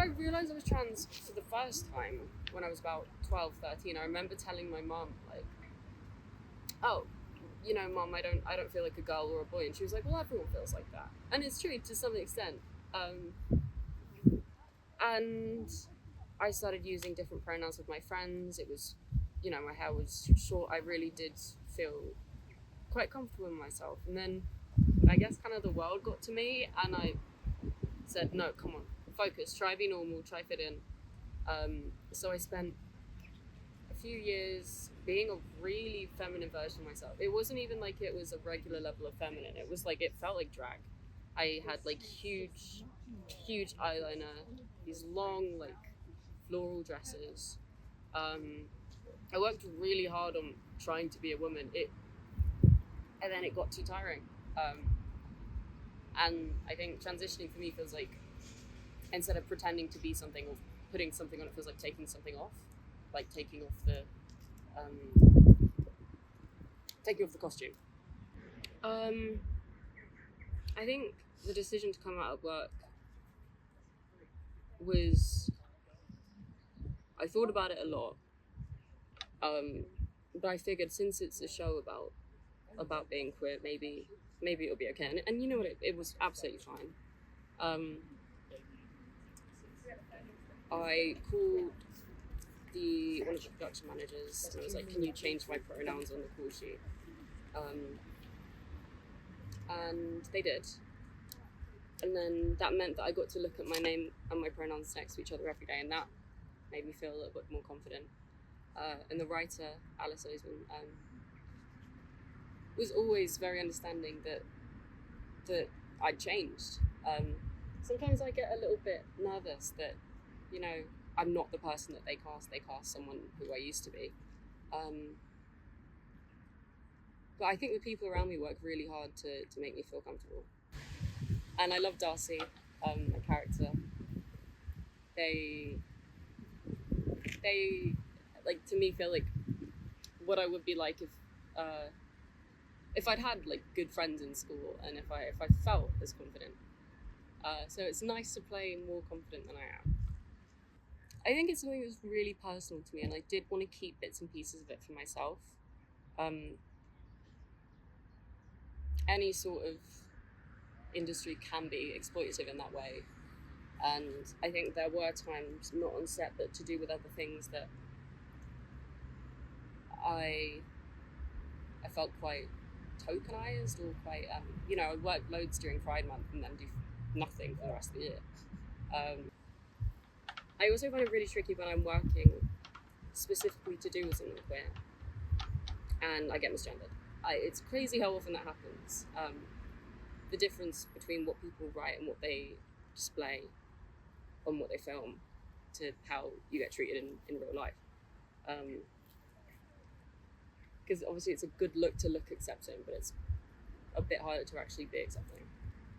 I realised I was trans for the first time when I was about 12, 13. I remember telling my mum, like, oh, you know, Mum, I don't feel like a girl or a boy. And she was like, well, everyone feels like that. And it's true to some extent. And I started using different pronouns with my friends. It was, you know, my hair was short. I really did feel quite comfortable in myself. And then I guess kind of the world got to me and I said, no, come on, focus, try be normal, try fit in. So I spent a few years being a really feminine version of myself. It wasn't even like it was a regular level of feminine. It was like, it felt like drag. I had like huge eyeliner, these long like floral dresses. I worked really hard on trying to be a woman. And then it got too tiring. And I think transitioning for me feels like, instead of pretending to be something or putting something on, it feels like taking something off, like taking off the costume. I think the decision to come out of work was, I thought about it a lot, but I figured since it's a show about being queer, maybe it'll be okay. And you know what, it was absolutely fine. I called one of the production managers and I was like, can you change my pronouns on the call sheet? And they did. And then that meant that I got to look at my name and my pronouns next to each other every day, and that made me feel a little bit more confident. And the writer, Alice Oseman, was always very understanding that I'd changed. Sometimes I get a little bit nervous that, you know, I'm not the person that they cast. They cast someone who I used to be. But I think the people around me work really hard to make me feel comfortable. And I love Darcy, my character. They like, to me, feel like what I would be like if I'd had like good friends in school and if I felt as confident. So it's nice to play more confident than I am. I think it's something that's really personal to me, and I did want to keep bits and pieces of it for myself. Any sort of industry can be exploitative in that way, and I think there were times, not on set but to do with other things, that I felt quite tokenized or quite, you know, I work loads during Pride Month and then do nothing for the rest of the year. I also find it really tricky when I'm working specifically to do with something queer and I get misgendered. It's crazy how often that happens. The difference between what people write and what they display on what they film to how you get treated in real life. Because obviously it's a good look to look accepting, but it's a bit harder to actually be accepting.